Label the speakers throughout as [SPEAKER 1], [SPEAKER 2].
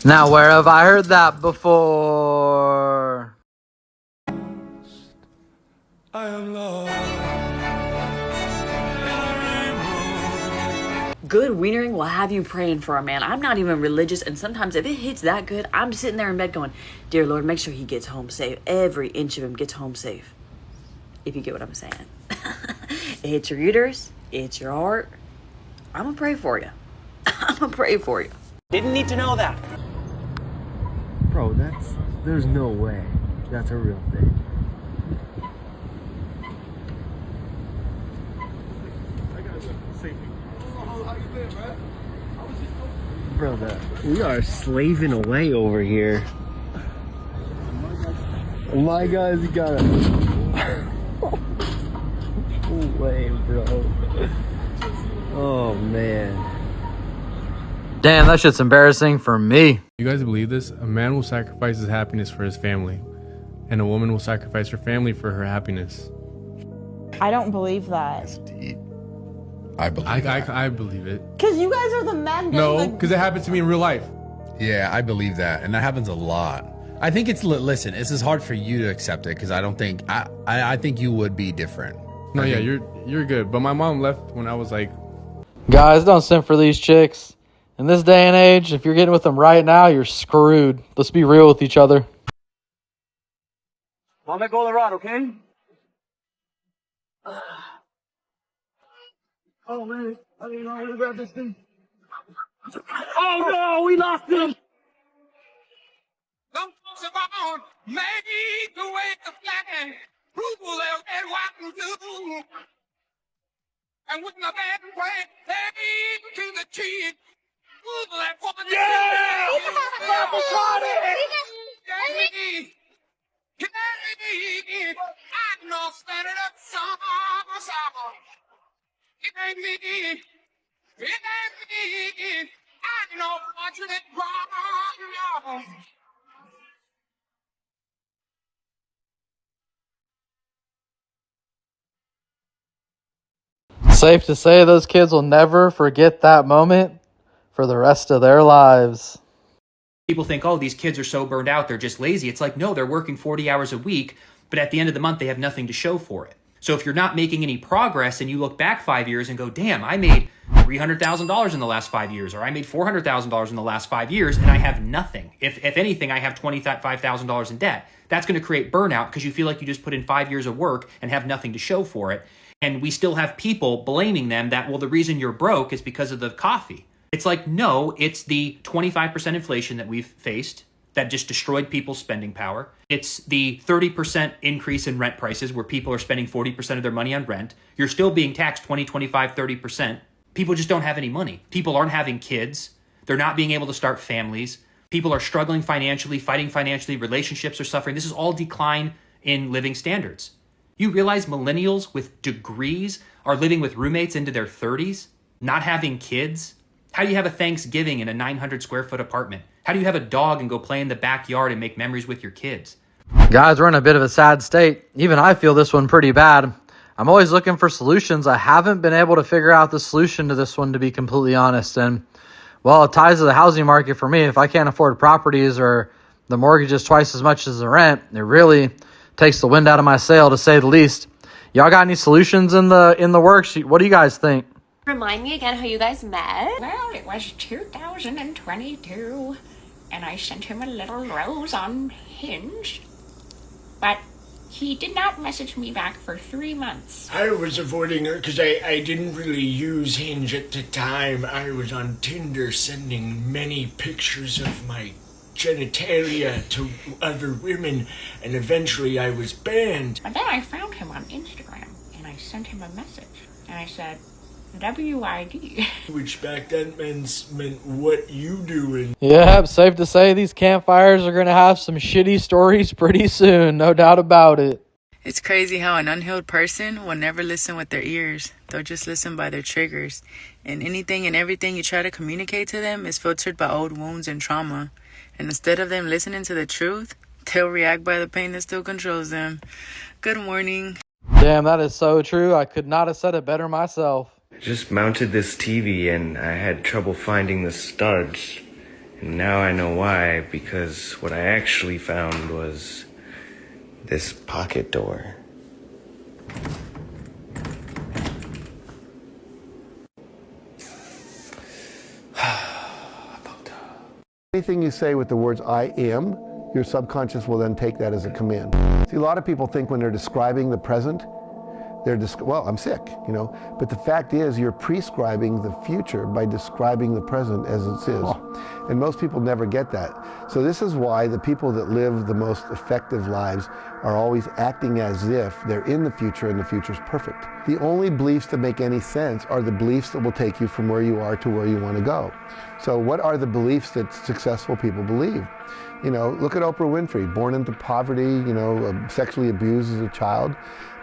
[SPEAKER 1] Now, where have I heard that before?
[SPEAKER 2] I am lost.
[SPEAKER 3] Good wienering will have you praying for a man. I'm not even religious, and sometimes if it hits that good, I'm sitting there in bed going, dear Lord, make sure he gets home safe. Every inch of him gets home safe. If you get what I'm saying. It hits your uterus, it hits your heart. I'm gonna pray for you. I'm gonna pray for you.
[SPEAKER 4] Didn't need to know that.
[SPEAKER 5] Bro, there's no way that's a real thing. Bro, we are slaving away over here. Oh my God, you got it. No way, bro. Oh man.
[SPEAKER 1] Damn, that shit's embarrassing for me.
[SPEAKER 6] You guys believe this? A man will sacrifice his happiness for his family, and a woman will sacrifice her family for her happiness.
[SPEAKER 7] I don't believe that.
[SPEAKER 8] That's deep. I believe that.
[SPEAKER 6] I believe it.
[SPEAKER 7] Because you guys are the men.
[SPEAKER 6] No, because it happened to me in real life.
[SPEAKER 8] Yeah, I believe that, and that happens a lot. I think it's listen. It's as hard for you to accept it because I don't think I think you would be different.
[SPEAKER 6] No, yeah, you're good. But my mom left when I was like.
[SPEAKER 1] Guys, don't simp for these chicks. In this day and age, if you're getting with them right now, you're screwed. Let's be real with each other.
[SPEAKER 4] I'll let go of the rod, okay? Oh man, I didn't know how to grab this thing. Oh no, we lost him! Some folks are born made to wake the flag, rule their red, white, and blue. And when the band play, take to the cheek. Yeah! Purple party! Carry, I know standing up summer. It ain't me. I know watching it wrong.
[SPEAKER 1] Safe to say those kids will never forget that moment for the rest of their lives.
[SPEAKER 9] People think, oh, these kids are so burned out, they're just lazy. It's like, no, they're working 40 hours a week, but at the end of the month, they have nothing to show for it. So if you're not making any progress and you look back 5 years and go, damn, I made $300,000 in the last 5 years, or I made $400,000 in the last 5 years, and I have nothing. If anything, I have $25,000 in debt. That's going to create burnout because you feel like you just put in 5 years of work and have nothing to show for it. And we still have people blaming them that, well, the reason you're broke is because of the coffee. It's like, no, it's the 25% inflation that we've faced that just destroyed people's spending power. It's the 30% increase in rent prices where people are spending 40% of their money on rent. You're still being taxed 20, 25, 30%. People just don't have any money. People aren't having kids. They're not being able to start families. People are struggling financially, fighting financially. Relationships are suffering. This is all decline in living standards. You realize millennials with degrees are living with roommates into their 30s, not having kids? How do you have a Thanksgiving in a 900 square foot apartment? How do you have a dog and go play in the backyard and make memories with your kids?
[SPEAKER 1] Guys, we're in a bit of a sad state. Even I feel this one pretty bad. I'm always looking for solutions. I haven't been able to figure out the solution to this one, to be completely honest. And, well, it ties to the housing market for me. If I can't afford properties or the mortgage is twice as much as the rent, it really takes the wind out of my sail, to say the least. Y'all got any solutions in the works? What do you guys think?
[SPEAKER 10] Remind me again how you guys met.
[SPEAKER 11] Well, it was 2022, and I sent him a little rose on Hinge, but he did not message me back for 3 months.
[SPEAKER 12] I was avoiding her because I didn't really use Hinge at the time. I was on Tinder sending many pictures of my genitalia to other women, and eventually I was banned.
[SPEAKER 11] But then I found him on Instagram, and I sent him a message, and I said, WID.
[SPEAKER 12] Which back then meant what you doing.
[SPEAKER 1] Yeah, safe to say these campfires are going to have some shitty stories pretty soon, no doubt about it.
[SPEAKER 13] It's crazy how an unhealed person will never listen with their ears. They'll just listen by their triggers. And anything and everything you try to communicate to them is filtered by old wounds and trauma. And instead of them listening to the truth, they'll react by the pain that still controls them. Good morning.
[SPEAKER 1] Damn, that is so true. I could not have said it better myself.
[SPEAKER 14] I just mounted this TV and I had trouble finding the studs. And now I know why, because what I actually found was this pocket door.
[SPEAKER 15] Anything you say with the words I am, your subconscious will then take that as a command. See, a lot of people think when they're describing the present, well, I'm sick, you know, but the fact is you're prescribing the future by describing the present as it is. And most people never get that. So this is why the people that live the most effective lives are always acting as if they're in the future and the future's perfect. The only beliefs that make any sense are the beliefs that will take you from where you are to where you want to go. So what are the beliefs that successful people believe? You know, look at Oprah Winfrey, born into poverty, you know, sexually abused as a child,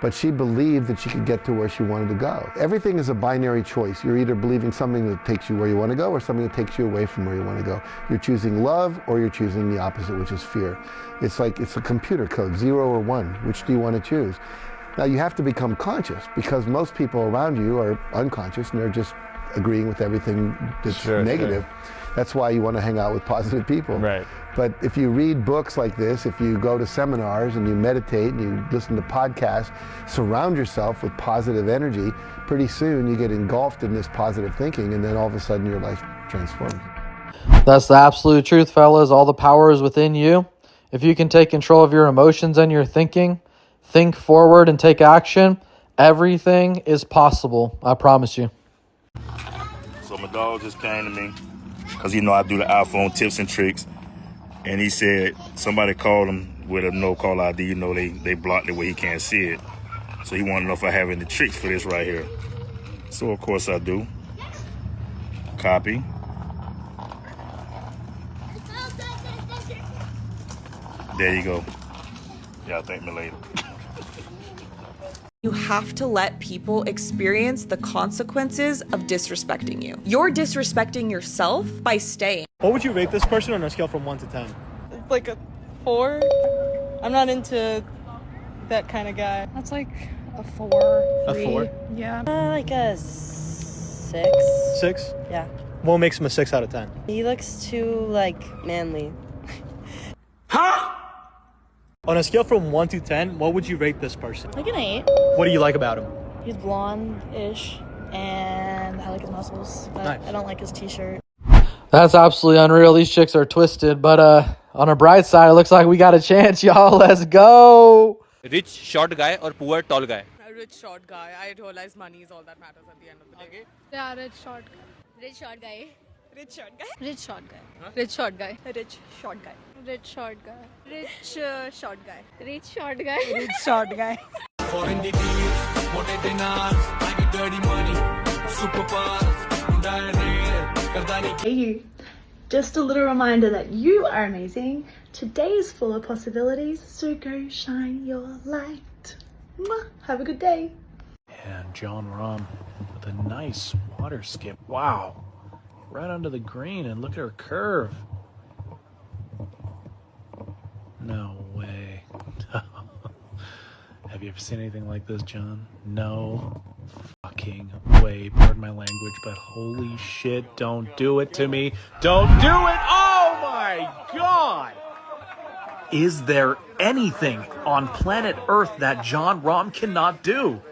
[SPEAKER 15] but she believed that she could get to where she wanted to go. Everything is a binary choice. You're either believing something that takes you where you want to go or something that takes you away from where you want to go. You're choosing love or you're choosing the opposite, which is fear. It's like, it's a computer code, 0 or 1. Which do you want to choose? Now you have to become conscious because most people around you are unconscious and they're just agreeing with everything that's negative. That's why you want to hang out with positive people.
[SPEAKER 16] Right.
[SPEAKER 15] But if you read books like this, if you go to seminars and you meditate and you listen to podcasts, surround yourself with positive energy, pretty soon you get engulfed in this positive thinking and then all of a sudden your life transforms.
[SPEAKER 1] That's the absolute truth, fellas. All the power is within you. If you can take control of your emotions and your thinking, think forward and take action, everything is possible. I promise you.
[SPEAKER 17] So my dog just came to me because, you know, I do the iPhone tips and tricks. And he said somebody called him with a no call ID. You know, they blocked it where he can't see it. So he wanted to know if I have any tricks for this right here. So, of course, I do. Copy. There you go. Y'all thank me later.
[SPEAKER 18] You have to let people experience the consequences of disrespecting you. You're disrespecting yourself by staying.
[SPEAKER 16] What would you rate this person on a scale from 1 to 10?
[SPEAKER 19] Like a 4. I'm not into that kind of guy. That's like a 4.
[SPEAKER 16] A 4?
[SPEAKER 19] Yeah. Like a 6.
[SPEAKER 16] 6?
[SPEAKER 19] Yeah.
[SPEAKER 16] What makes him a 6 out of 10?
[SPEAKER 19] He looks too, like, manly.
[SPEAKER 16] On a scale from 1 to 10, what would you rate this person?
[SPEAKER 19] Like an 8.
[SPEAKER 16] What do you like about him?
[SPEAKER 19] He's blonde-ish, and I like his muscles, but
[SPEAKER 16] Nice.
[SPEAKER 19] I don't like his t-shirt.
[SPEAKER 1] That's absolutely unreal. These chicks are twisted, but on a bright side, it looks like we got a chance, y'all. Let's go.
[SPEAKER 20] Rich short guy or poor tall guy?
[SPEAKER 21] A rich short guy. I realize money is all that matters at the end of the day.
[SPEAKER 22] Okay. Yeah, rich short guy. Rich short guy.
[SPEAKER 21] Rich short guy.
[SPEAKER 22] Rich short guy.
[SPEAKER 21] Huh?
[SPEAKER 22] Rich short guy.
[SPEAKER 21] Rich short guy.
[SPEAKER 22] Rich short guy.
[SPEAKER 21] Rich short guy.
[SPEAKER 22] Rich short guy.
[SPEAKER 21] Rich short guy.
[SPEAKER 2] Foreign the deals, what they dinars, I get dirty money, superpowers, diarrhea,
[SPEAKER 23] Hey, just a little reminder that you are amazing. Today is full of possibilities, so go shine your light. Mwah. Have a good day.
[SPEAKER 24] And John Rahm with a nice water skip. Wow. Right under the green, and look at her curve. No way. Have you ever seen anything like this, John? No fucking way. Pardon my language, but holy shit, don't do it to me. Don't do it! Oh my God! Is there anything on planet Earth that John Rahm cannot do?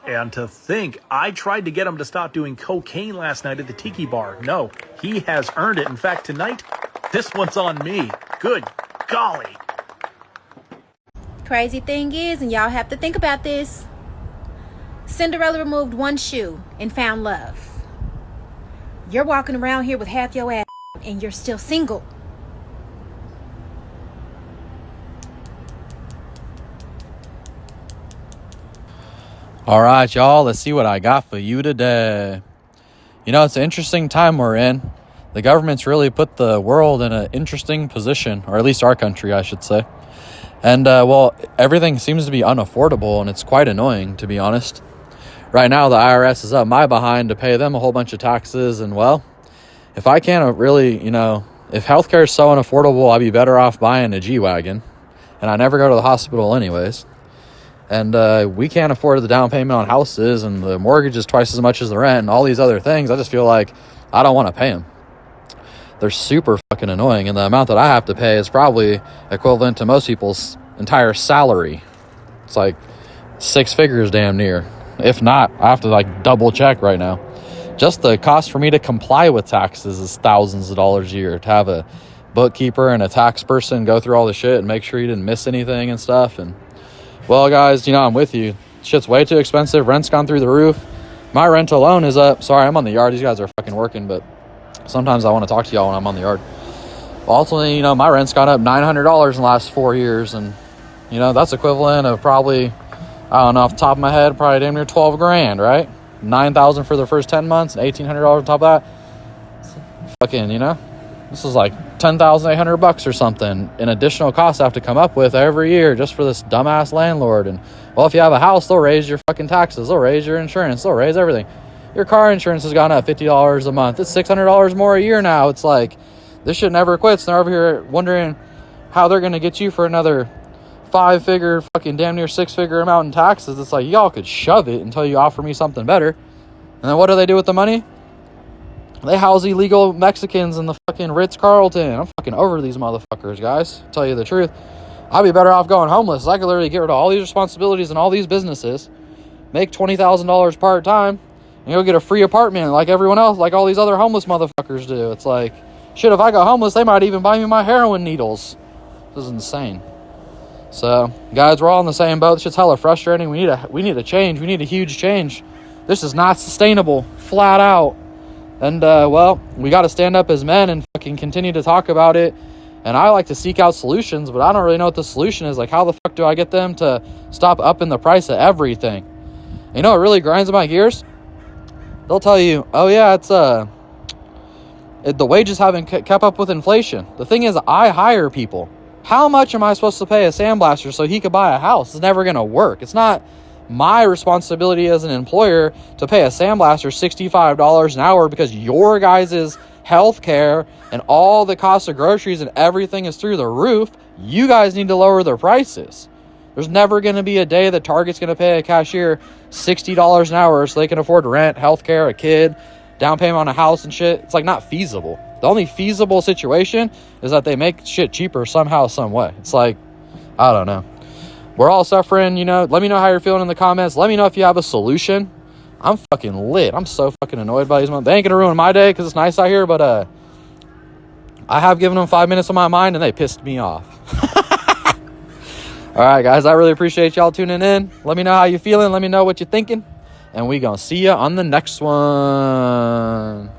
[SPEAKER 24] And to think, I tried to get him to stop doing cocaine last night at the Tiki Bar. No, he has earned it. In fact, tonight, this one's on me. Good golly.
[SPEAKER 25] Crazy thing is, and y'all have to think about this, Cinderella removed one shoe and found love. You're walking around here with half your ass and you're still single.
[SPEAKER 1] All right, y'all, let's see what I got for you today. You know, it's an interesting time we're in. The government's really put the world in an interesting position, or at least our country, I should say. And, well, everything seems to be unaffordable, and it's quite annoying, to be honest. Right now, the IRS is up my behind to pay them a whole bunch of taxes, and, well, if I can't really, you know, if healthcare is so unaffordable, I'd be better off buying a G-Wagon. And I never go to the hospital anyways. And we can't afford the down payment on houses, and the mortgage is twice as much as the rent, and all these other things. I just feel like I don't want to pay them. they're super fucking annoying. And the amount that I have to pay is probably equivalent to most people's entire salary. It's like 6 figures damn near. If not, I have to like double check right now. Just the cost for me to comply with taxes is thousands of dollars a year. To have a bookkeeper and a tax person go through all the shit and make sure you didn't miss anything and stuff. And well, guys, you know, I'm with you. Shit's way too expensive. Rent's gone through the roof. My rent alone is up. Sorry, I'm on the yard. These guys are fucking working, but sometimes I want to talk to y'all when I'm on the yard. Well, ultimately, you know, my rent's gone up $900 in the last 4 years. And, you know, that's equivalent of probably, I don't know, off the top of my head, probably damn near 12 grand, right? $9,000 for the first 10 months and $1,800 on top of that. Fucking, you know, this is like $10,800 or something in additional costs I have to come up with every year just for this dumbass landlord. And well, if you have a house, they'll raise your fucking taxes, they'll raise your insurance, they'll raise everything. Your car insurance has gone up $50 a month. It's $600 more a year now. It's like this shit never quits. They're over here wondering how they're gonna get you for another 5-figure, fucking damn near 6-figure amount in taxes. It's like y'all could shove it until you offer me something better. And then what do they do with the money? They house illegal Mexicans in the fucking Ritz-Carlton. I'm fucking over these motherfuckers, guys. Tell you the truth. I'd be better off going homeless. I could literally get rid of all these responsibilities and all these businesses, make $20,000 part-time, and go get a free apartment like everyone else, like all these other homeless motherfuckers do. It's like, shit, if I go homeless, they might even buy me my heroin needles. This is insane. So, guys, we're all in the same boat. This shit's hella frustrating. We need a change. We need a huge change. This is not sustainable, flat out. And, well, we got to stand up as men and fucking continue to talk about it. And I like to seek out solutions, but I don't really know what the solution is. Like, how the fuck do I get them to stop upping the price of everything? You know, it really grinds my gears. They'll tell you, oh, yeah, it's, the wages haven't kept up with inflation. The thing is, I hire people. How much am I supposed to pay a sandblaster so he could buy a house? It's never going to work. It's not my responsibility as an employer to pay a sandblaster $65 an hour because your guys' health care and all the cost of groceries and everything is through the roof. You guys need to lower their prices. There's never going to be a day that Target's going to pay a cashier $60 an hour so they can afford rent, health care, a kid, down payment on a house and shit. It's like not feasible. The only feasible situation is that they make shit cheaper somehow, some way. It's like, I don't know. We're all suffering, you know. Let me know how you're feeling in the comments. Let me know if you have a solution. I'm fucking lit. I'm so fucking annoyed by these months. They ain't gonna ruin my day because it's nice out here, but I have given them 5 minutes of my mind and they pissed me off. All right, guys, I really appreciate y'all tuning in. Let me know how you're feeling. Let me know what you're thinking. And we gonna see you on the next one.